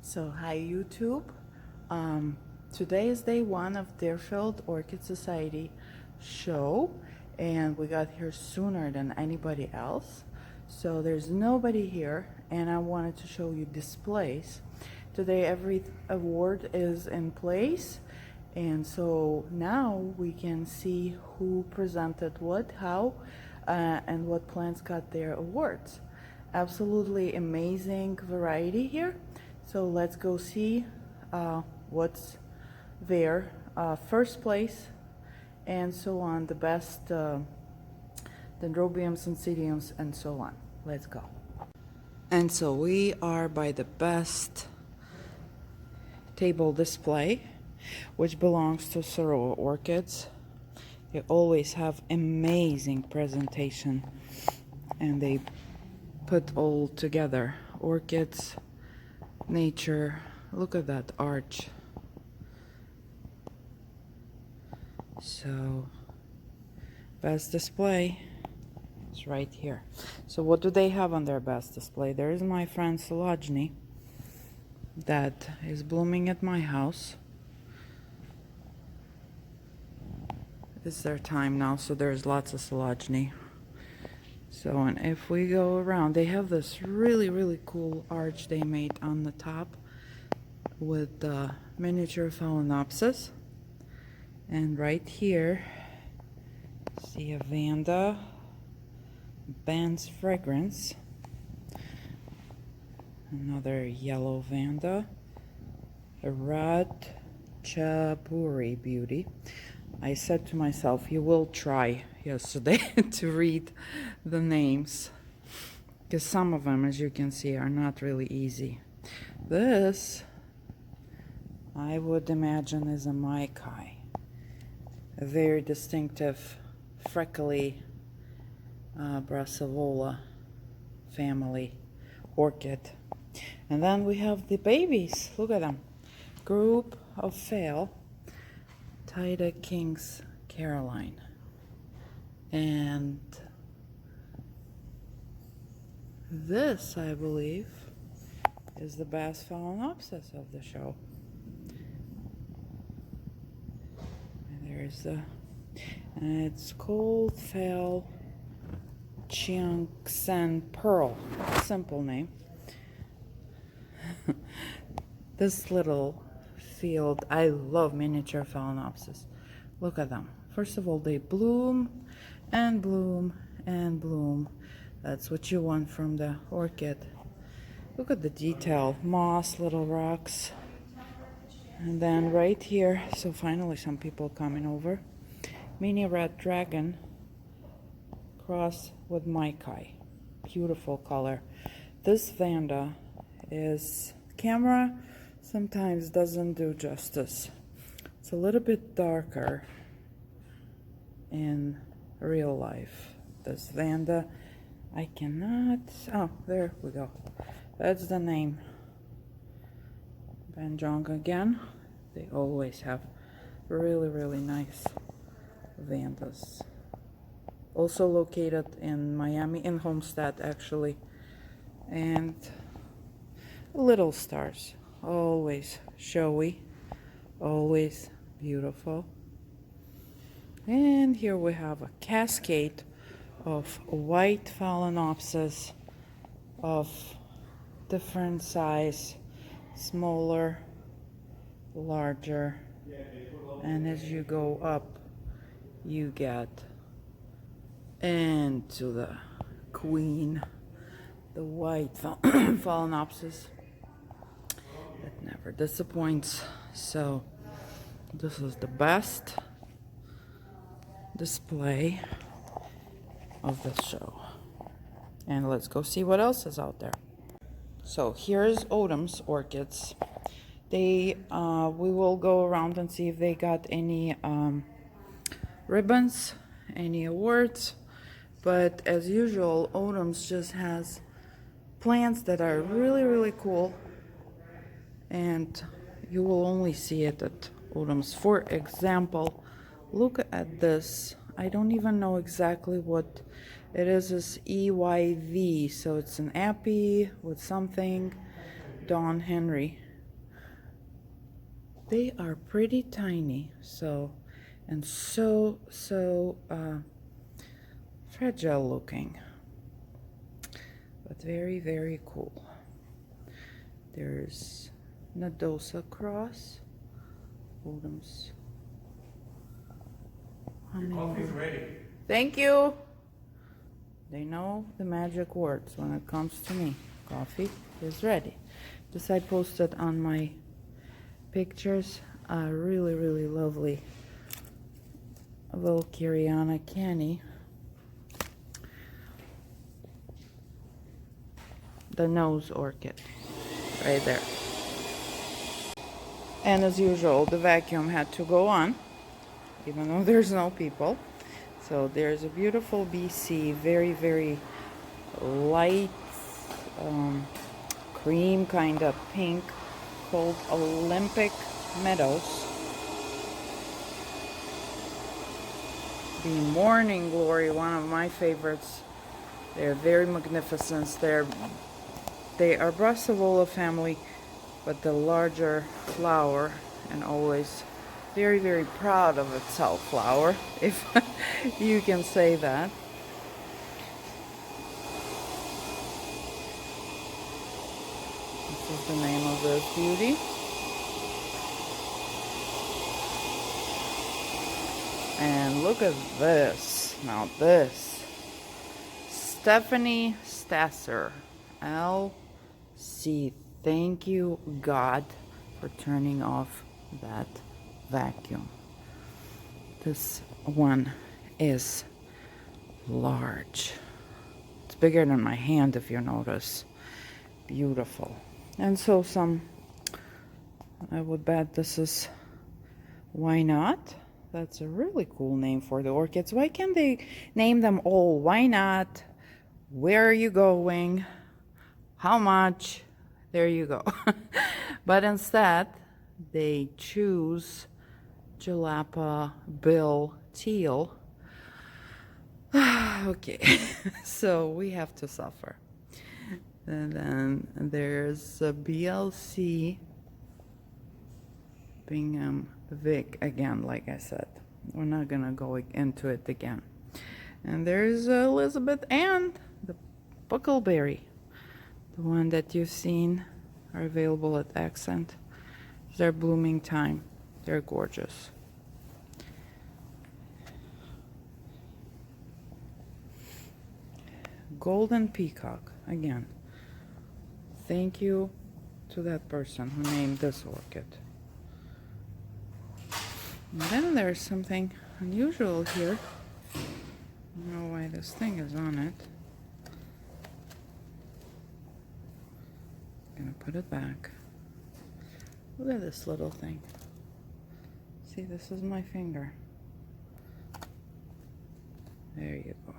So hi YouTube. Today is day one of Deerfield Orchid Society show, and we got here sooner than anybody else. So there's nobody here, and I wanted to show you displays. Today every award is in place, and so now we can see who presented what, how, and what plants got their awards. Absolutely amazing variety here. So let's go see what's there. First place and so on, the best dendrobiums, oncidiums, and so on. Let's go. And so we are by the best table display, which belongs to Cyril Orchids. They always have amazing presentation, and they put all together orchids, nature. Look at that arch. So best display is right here. So what do they have on their best display? There is my friend Sologny that is blooming at my house. It's their time now, so there's lots of Sologny. So, and if we go around, they have this really cool arch they made on the top with the miniature Phalaenopsis. And right here, see a Vanda, Band's Fragrance, another yellow Vanda, a Ratchaburi Beauty. I said to myself, you will try yesterday to read the names, because some of them, as you can see, are not really easy. This, I would imagine, is a Maikai, a very distinctive freckly Brassavola family orchid. And then we have the babies. Look at them. Group of Fail, Tida King's Caroline. And this, I believe, is the best Phalaenopsis of the show. And there's the, and it's Cold Fail Chiang-Sen Pearl. Simple name. This little field, I love miniature Phalaenopsis. Look at them. First of all, they bloom and bloom and bloom. That's what you want from the orchid. Look at the detail. Moss, little rocks. And then right here, so finally some people coming over. Mini Red Dragon cross with Maikai. Beautiful color. This Vanda is, camera sometimes doesn't do justice. It's a little bit darker in real life. This Vanda, I cannot, oh, there we go. That's the name. Banjong again. They always have really nice Vandas. Also located in Miami, in Homestead actually. And Little Stars, always showy, always beautiful. And here we have a cascade of white Phalaenopsis of different size, smaller, larger, and as you go up, you get into the queen, the white Phalaenopsis that never disappoints. So this is the best display of the show, and let's go see what else is out there. So here's Odom's Orchids. They we will go around and see if they got any ribbons, any awards, but as usual, Odom's just has plants that are really cool, and you will only see it at Odom's. For example, look at this. I don't even know exactly what it is. It's EYV, so it's an appy with something. Don Henry They are pretty tiny, and so fragile looking, but very, very cool. There's Nodosa cross. Odums. Your coffee's ready. Thank you. They know the magic words when it comes to me. Coffee is ready. This I posted on my pictures. A really, really lovely Valkyriana canny. The nose orchid right there. And as usual, the vacuum had to go on, even though there's no people. So there's a beautiful BC, very, very light cream kind of pink, called Olympic Meadows. The Morning Glory, one of my favorites. They're very magnificent. They are Brassavola family, but the larger flower, and always very, very proud of itself flower, if you can say that. This is the name of this beauty. And look at this. Now this. Stephanie Stasser, LC. Thank you, God, for turning off that vacuum. This one is large. It's bigger than my hand, if you notice. Beautiful. And so I would bet this is Why Not? That's a really cool name for the orchids. Why can't they name them all? Why not? Where are you going? How much? There you go. But instead, they choose Jalapa Bill Teal. Okay, so we have to suffer. And then there's a BLC Bingham Vic again, like I said. We're not gonna go into it again. And there's Elizabeth Ann, the Buckleberry. The one that you've seen are available at Accent. It's their blooming time. They're gorgeous. Golden Peacock, again. Thank you to that person who named this orchid. And then there's something unusual here. I don't know why this thing is on it. Gonna put it back. Look at this little thing. See, this is my finger. There you go.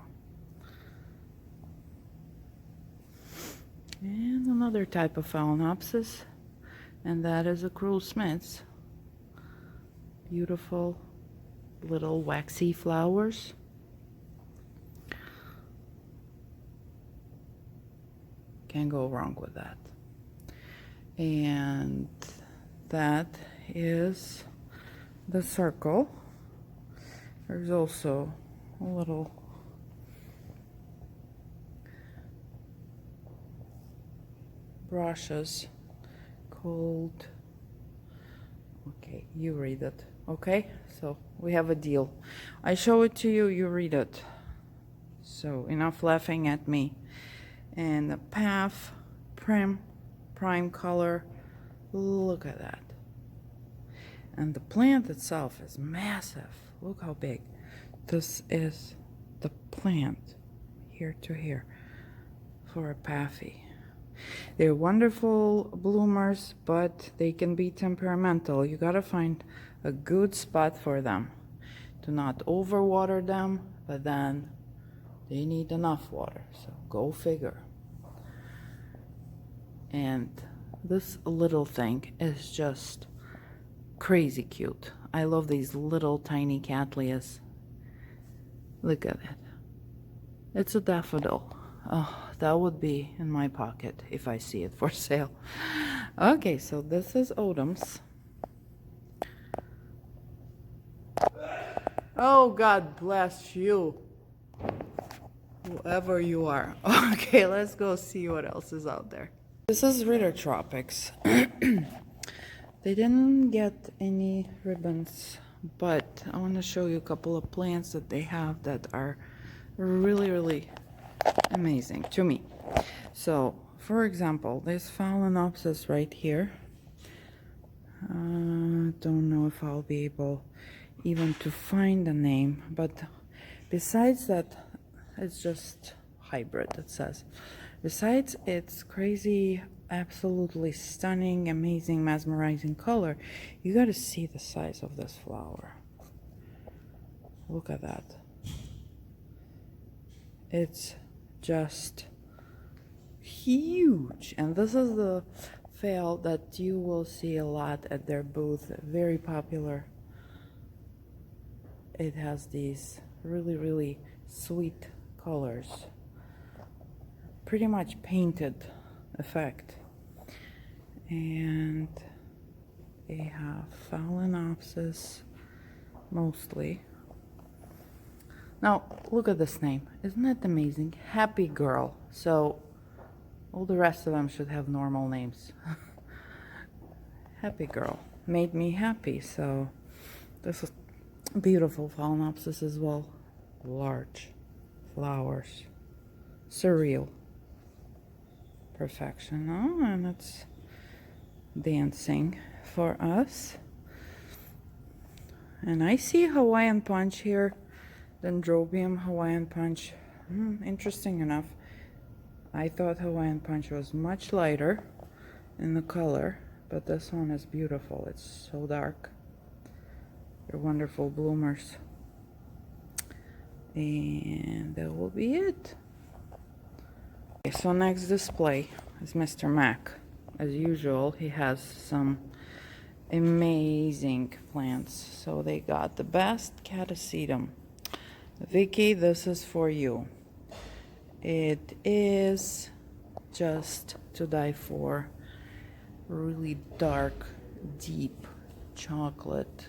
And another type of Phalaenopsis, and that is a Crowe Smith's. Beautiful little waxy flowers. Can't go wrong with that. And that is the circle. There's also a little brushes called, okay, you read it, okay? So we have a deal. I show it to you, you read it. So enough laughing at me. And the Path Prime color, look at that. And the plant itself is massive. Look how big. This is the plant, here to here, for a Pathy. They're wonderful bloomers, but they can be temperamental. You gotta find a good spot for them. Do not overwater them, but then they need enough water, so go figure. And this little thing is just crazy cute. I love these little tiny cattleyas. Look at it. It's a daffodil. Oh, that would be in my pocket if I see it for sale. Okay, so this is Odums. Oh, God bless you, whoever you are. Okay, let's go see what else is out there. This is Ritter Tropics. They didn't get any ribbons, but I want to show you a couple of plants that they have that are really, really amazing to me. So, for example, this Phalaenopsis right here. Don't know if I'll be able even to find the name, but besides that, it's just hybrid, it says. Besides its crazy, absolutely stunning, amazing, mesmerizing color, you gotta see the size of this flower. Look at that. It's just huge, and this is the phale that you will see a lot at their booth. Very popular. It has these really, really sweet colors, pretty much painted effect, and they have Phalaenopsis mostly. Now look at this name, isn't that amazing? Happy Girl. So all the rest of them should have normal names. Happy Girl made me happy. So this is beautiful Phalaenopsis as well. Large flowers, surreal perfection. Oh, and it's dancing for us. And I see Hawaiian Punch here, Dendrobium Hawaiian Punch. Interesting enough. I thought Hawaiian Punch was much lighter in the color, but this one is beautiful. It's so dark. They're wonderful bloomers. And that will be it. Okay, so next display is Mr. Mac. As usual, he has some amazing plants. So they got the best Catasetum. Vicky, this is for you. It is just to die for. Really dark, deep chocolate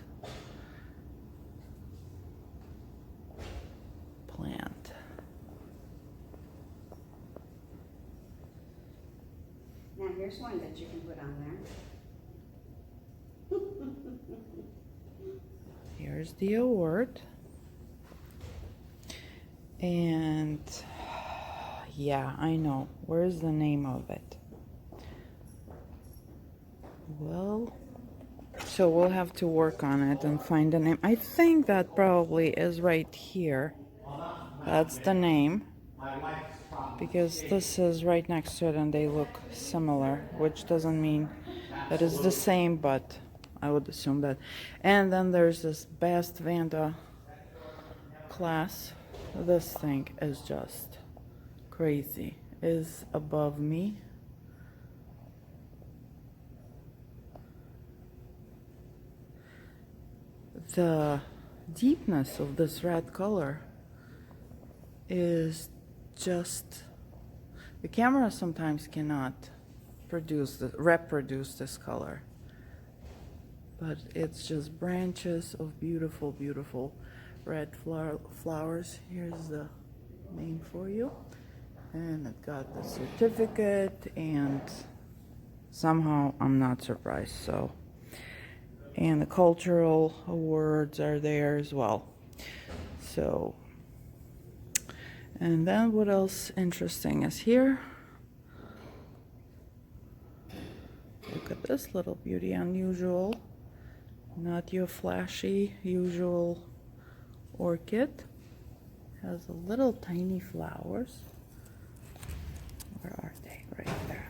plant. Now here's one that you can put on there. Here's the award. And yeah, I know. Where's the name of it? Well, so we'll have to work on it and find the name. I think that probably is right here. That's the name. Because this is right next to it and they look similar, which doesn't mean that it's the same, but I would assume that. And then there's this Best Vanda class. This thing is just crazy. Is above me. The deepness of this red color is just, the camera sometimes cannot reproduce this color, but it's just branches of beautiful, beautiful red flowers. Here's the name for you, and it got the certificate, and somehow I'm not surprised. So, and the cultural awards are there as well. So, and then what else interesting is here? Look at this little beauty, unusual, not your flashy usual orchid. Has a little tiny flowers. Where are they? Right there.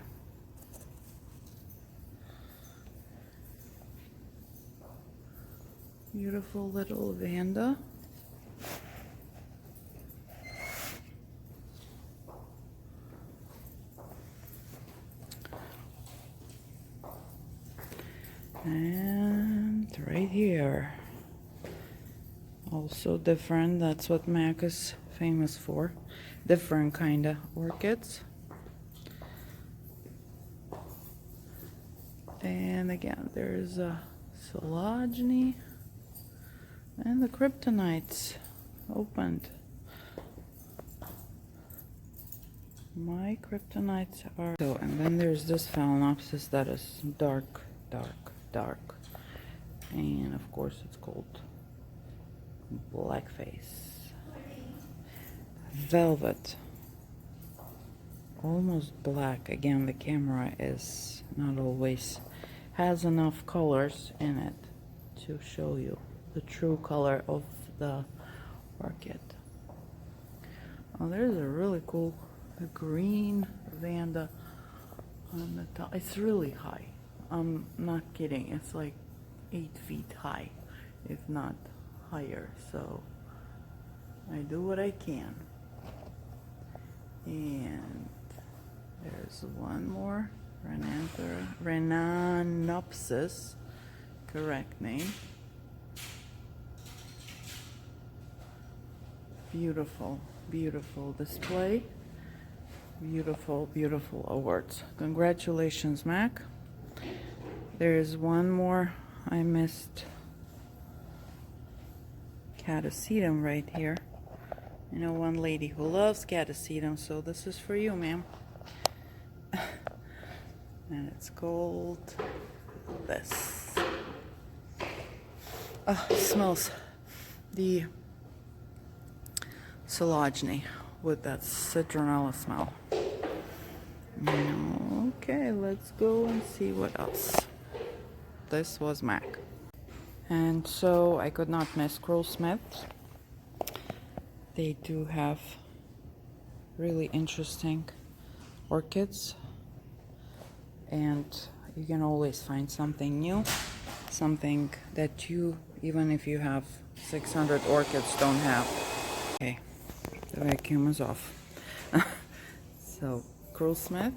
Beautiful little Vanda. And right here, also different. That's what Mac is famous for. Different kind of orchids. And again, there's a Sologeny And the kryptonites opened. My kryptonites are so, and then there's this phalaenopsis that is dark, dark, dark, and of course it's called blackface. Velvet, almost black. Again, the camera is not always has enough colors in it to show you the true color of the orchid. Oh, there's a really cool green Vanda on the top. It's really high. I'm not kidding. It's like 8 feet high, if not higher. So I do what I can. And there's one more Rhenanopsis, correct name. Beautiful, beautiful display. Beautiful, beautiful awards. Congratulations, Mac. There's one more I missed. Catasetum right here. I know one lady who loves catasetum, so this is for you, ma'am. And it's called this. Oh, it smells the Sologeny with that citronella smell. Okay, let's go and see what else. This was Mac. And so I could not miss Crowe Smith. They do have really interesting orchids, and you can always find something new, something that you, even if you have 600 orchids, don't have. Okay, the vacuum is off. So Crowe Smith,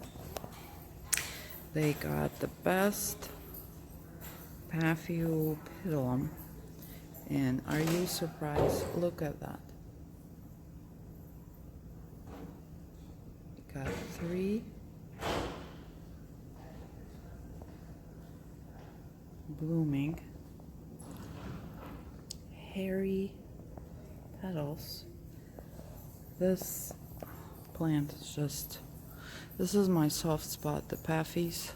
they got the best Paphiopedilum, and are you surprised? Look at that. Got 3 blooming hairy petals. This plant is just, this is my soft spot, the Paphies.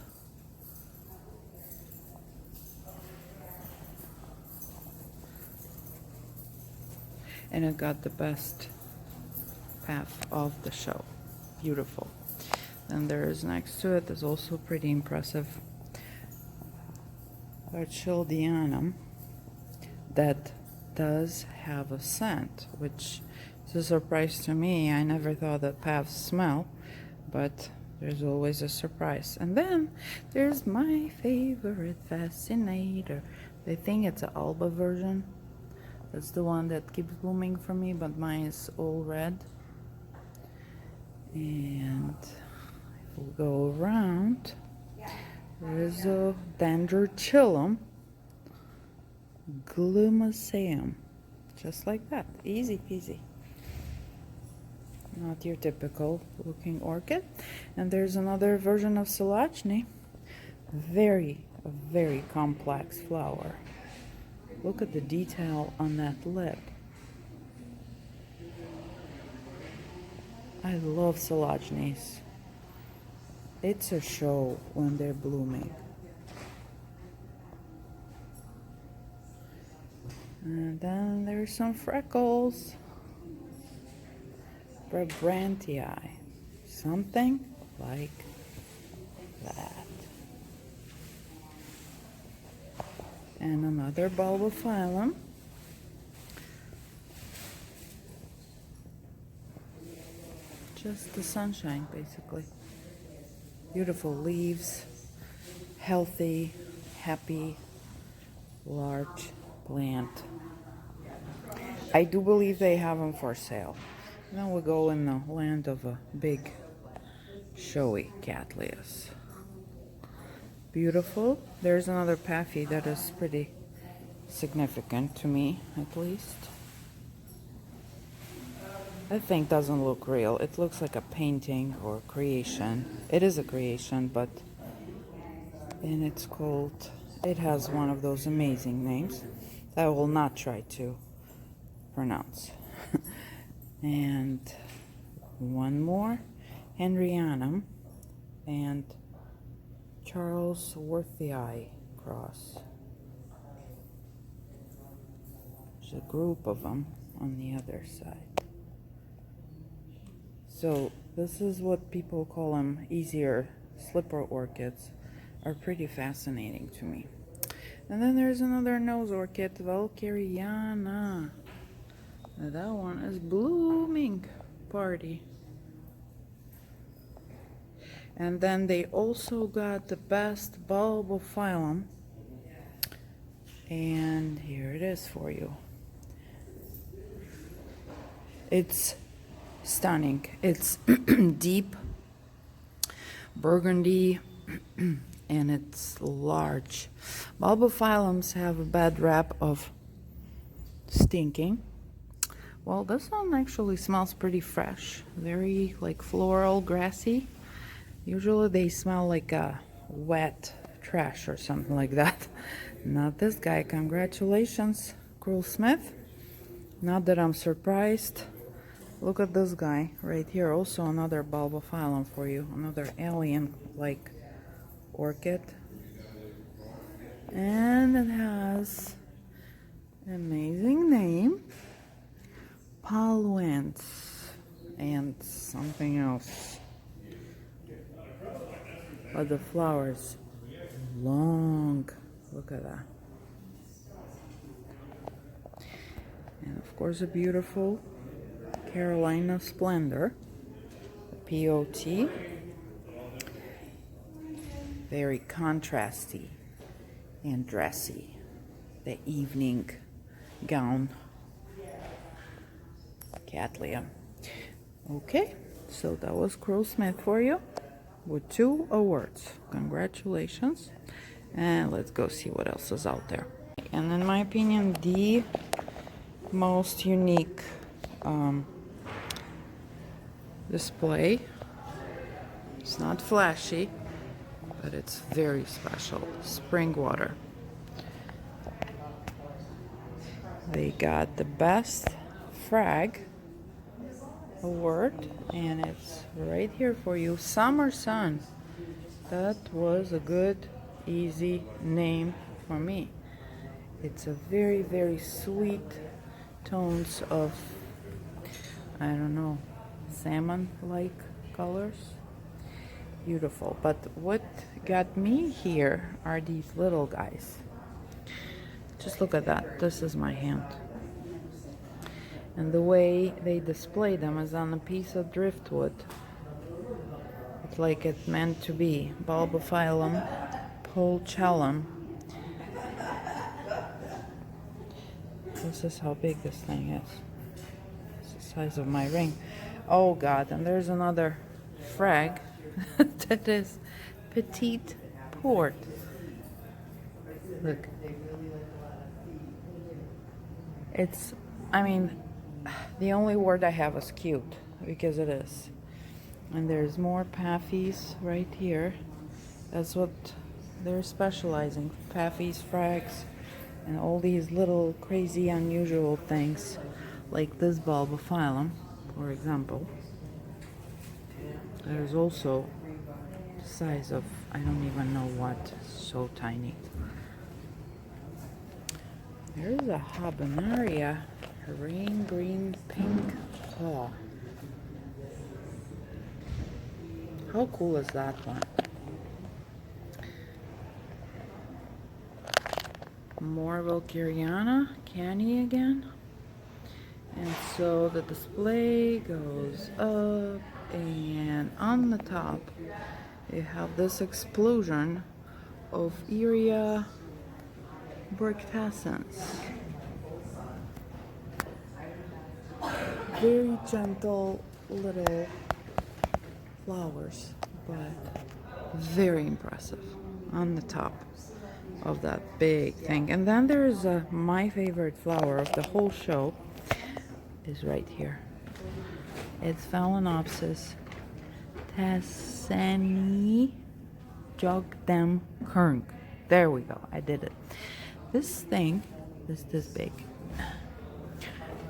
And it got the best path of the show. Beautiful. And there is next to it is also pretty impressive Orchid that does have a scent, which is a surprise to me. I never thought that paths smell, but there's always a surprise. And then there's my favorite fascinator. I think it's an Alba version. That's the one that keeps blooming for me, but mine is all red. And if we go around, there's a Dendrochilum glumaceum, just like that, easy peasy. Not your typical looking orchid. And there's another version of Sologeny, very complex flower. Look at the detail on that lip. I love Sologenes. It's a show when they're blooming. And then there's some freckles. Brabrantii. Something like that. And another bulbophyllum. Just the sunshine, basically. Beautiful leaves, healthy, happy, large plant. I do believe they have them for sale. Now we go in the land of a big, showy Cattleyas. Beautiful. There's another Paphy that is pretty significant to me, at least. That thing doesn't look real. It looks like a painting or a creation. It is a creation, but and it's called, it has one of those amazing names. that I will not try to pronounce. And one more, Henrianum and Charles Worthii cross. There's a group of them on the other side. So this is what people call them easier slipper orchids. Are pretty fascinating to me. And then there's another nose orchid, Valkyriana. Now that one is blooming party. And then they also got the best bulbophyllum. And here it is for you. It's stunning. It's deep burgundy and it's large. Bulbophyllums have a bad rap of stinking. Well, this one actually smells pretty fresh, very like floral, grassy. Usually they smell like a wet trash or something like that. Not this guy. Congratulations, Crowe Smith. Not that I'm surprised. Look at this guy right here. Also another bulbophyllum for you. Another alien-like orchid. And it has an amazing name. Paluence. And something else. But the flowers long. Look at that. And of course a beautiful Carolina Splendor, POT, very contrasty and dressy, the evening gown Cattleya. Okay, so that was Crowe Smith for you with 2 awards. Congratulations, and let's go see what else is out there. And in my opinion, the most unique display. It's not flashy, but it's very special. Springwater. They got the best frag award, and it's right here for you. Summer Sun. That was a good, easy name for me. It's a very, very sweet tones of, I don't know, salmon-like colors. Beautiful. But what got me here are these little guys. Just look at that. This is my hand. And the way they display them is on a piece of driftwood. It's like it's meant to be. Bulbophyllum pulchellum. This is how big this thing is. It's the size of my ring. Oh God, and there's another frag that is petite port. Look. It's, I mean, the only word I have is cute, because it is. And there's more Paphies right here. That's what they're specializing. Paphies, frags, and all these little crazy unusual things, like this bulbophyllum, for example. There's also the size of, I don't even know what, so tiny. There's a habenaria, rain green pink claw. How cool is that one? More Valkyriana, canny again. And so the display goes up, and on the top you have this explosion of Iria brictescens. Very gentle little flowers, but very impressive on the top of that big thing. And then there's my favorite flower of the whole show is right here. It's Phalaenopsis tassani jogdem kern. There we go, I did it. This thing It's this big.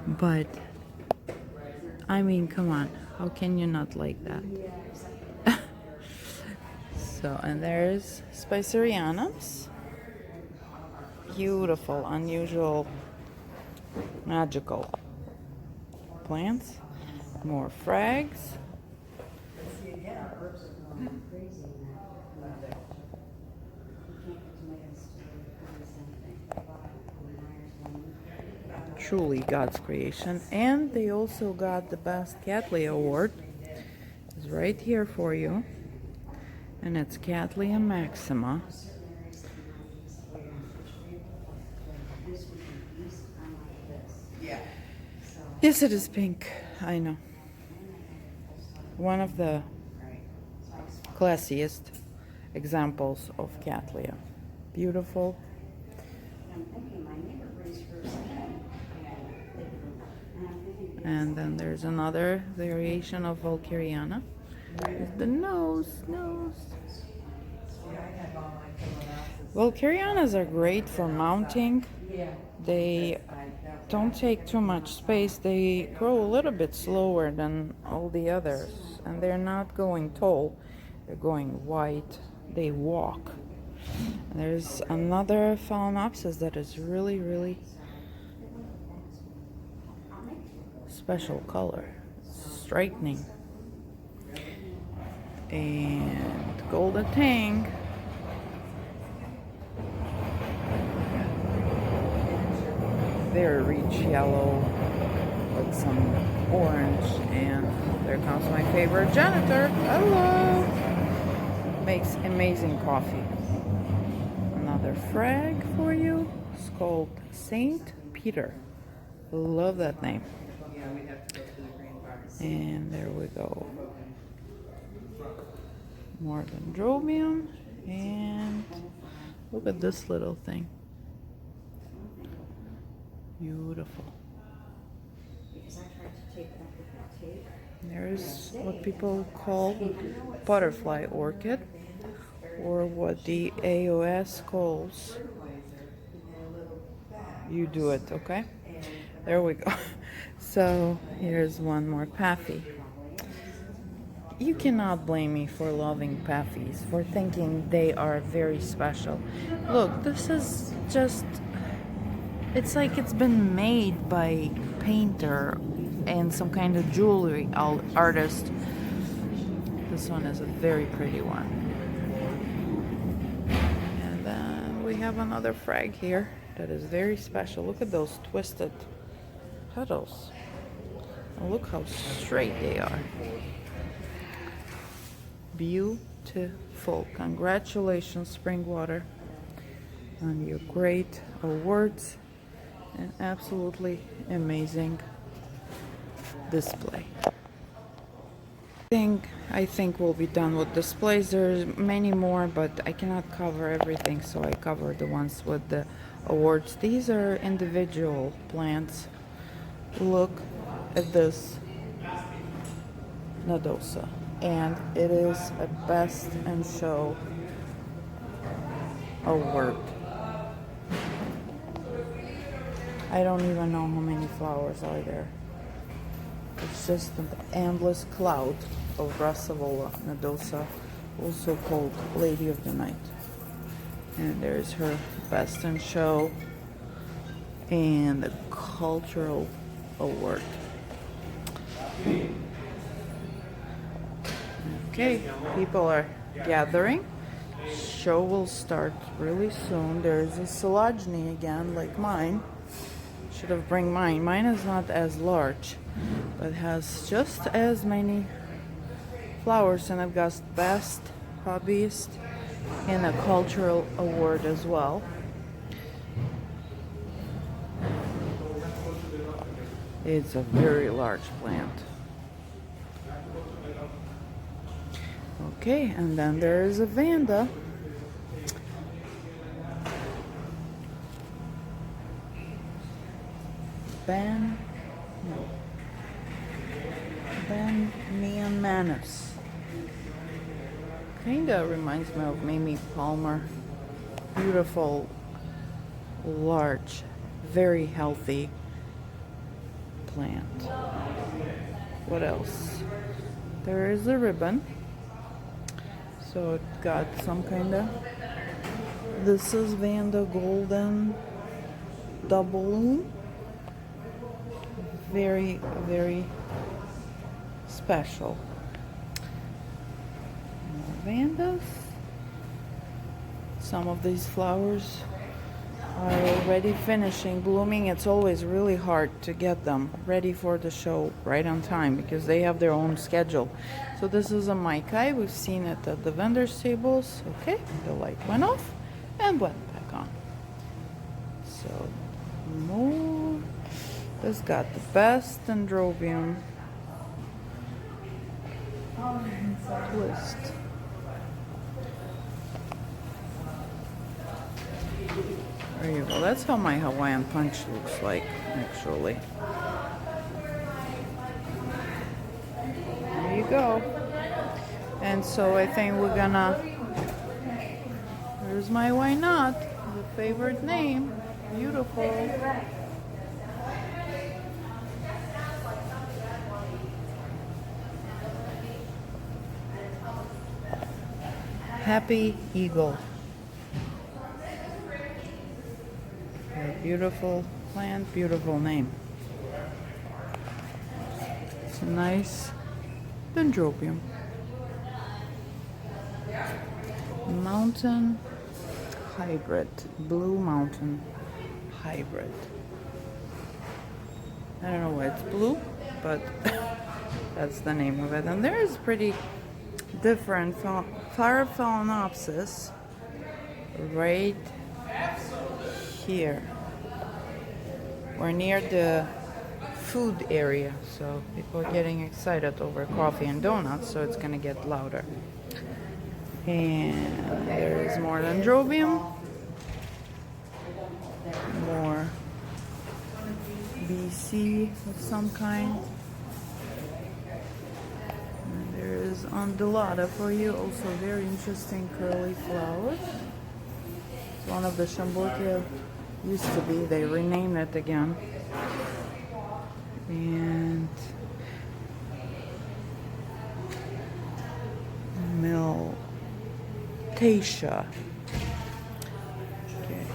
But, I mean, come on. How can you not like that? So, and there's Spicerianums. Beautiful, unusual, magical plants. More frags. Truly God's creation. And they also got the Best Cattleya Award. It's right here for you. And it's Cattleya Maxima. Yes, it is pink. I know. One of the classiest examples of Cattleya. Beautiful. And then there's another variation of Valkyriana. The nose. Valkyrianas are great for mounting. They don't take too much space. They grow a little bit slower than all the others. And they're not going tall. They're going wide. They walk. And there's another Phalaenopsis that is really, really special color. Striking. And Golden Tang. Very rich yellow with some orange, and there comes my favorite janitor. Hello! Makes amazing coffee. Another frag for you. It's called Saint Peter. Love that name. And there we go. More Dendrobium, and look at this little thing. Beautiful. There's what people call butterfly orchid, or what the AOS calls. You do it, okay? There we go. So here's one more Paffy. You cannot blame me for loving Paffys, for thinking they are very special. Look, this is just, it's like it's been made by painter and some kind of jewelry artist. This one is a very pretty one. And then we have another frag here that is very special. Look at those twisted petals. And look how straight they are. Beautiful. Congratulations, Springwater, on your great awards and absolutely amazing display. I think we'll be done with displays. There's many more, but I cannot cover everything, so I cover the ones with the awards. These are individual plants. Look at this Nodosa. And it is a Best in Show award. I don't even know how many flowers are there. It's just an endless cloud of Brassavola Nodosa, also called Lady of the Night. And there's her Best in Show and the Cultural Award. Okay, people are gathering. Show will start really soon. There's a Silogeny again, like mine. Should have bring mine. Mine is not as large, but has just as many flowers, and I've got Best Hobbyist and a Cultural Award as well. It's a very large plant. Okay, and then there is a Vanda. Ben Manus. Kinda reminds me of Mamie Palmer. Beautiful, large very healthy plant. What else? There is a ribbon. So it got some kind of, this is Vanda Golden Double. Very, very special. More Vandas. Some of these flowers are already finishing blooming. It's always really hard to get them ready for the show right on time because they have their own schedule. So this is a Maikai. We've seen it at the vendors' tables. Okay, the light went off and went back on. So more. This got the best dendrobium twist. There you go. That's how my Hawaiian punch looks like, actually. There you go. And so I think we're gonna, here's my why not, the favorite name. Beautiful. Happy Eagle. A beautiful plant, beautiful name. It's a nice dendrobium. Mountain hybrid, blue mountain hybrid. I don't know why it's blue, but that's the name of it. And there is pretty different Phalaenopsis right here. We're near the food area, so people are getting excited over coffee and donuts, so it's gonna get louder. And there is more dendrobium, more BC of some kind. And there is undulata for you, also very interesting curly flowers. It's one of the Shamborkia used to be, they renamed it again. And Miltatia. Okay.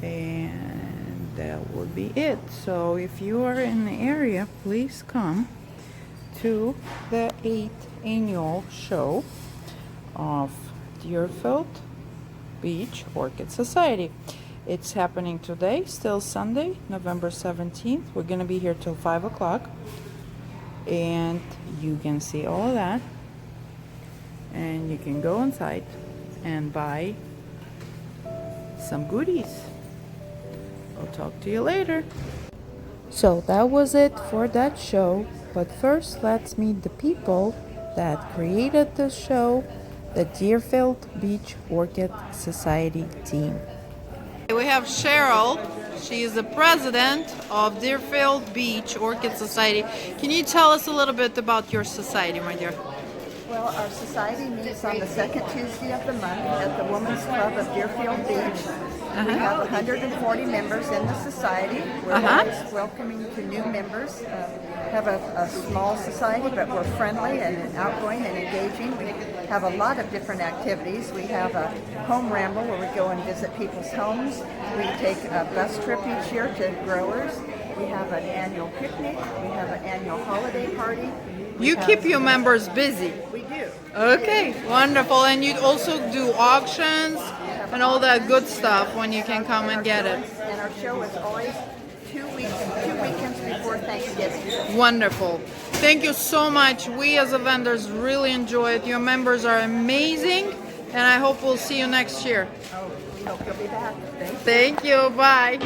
And that would be it. So if you are in the area, please come to the 8th annual show of Deerfield Beach Orchid Society. It's happening today, still Sunday, November 17th. We're going to be here till 5 o'clock. And you can see all of that. And you can go inside and buy some goodies. I'll talk to you later. So that was it for that show. But first, let's meet the people that created the show, the Deerfield Beach Orchid Society team. We have Cheryl. She is the president of Deerfield Beach Orchid Society. Can you tell us a little bit about your society, my dear? Well, our society meets on the second Tuesday of the month at the Women's Club of Deerfield Beach. We have 140 members in the society. We're always welcoming to new members. Have a small society, but we're friendly and outgoing and engaging. We have a lot of different activities. We have a home ramble where we go and visit people's homes. We take a bus trip each year to growers. We have an annual picnic. We have an annual holiday party. You keep your members busy. We do. Okay, wonderful. And you also do auctions and all that good stuff when you can come and get it. And our show is always 2 weekends before Thanksgiving. Wonderful. Thank you so much. We as a vendors really enjoy it. Your members are amazing, and I hope we'll see you next year. Oh, we hope you'll be back. Thank you. Bye.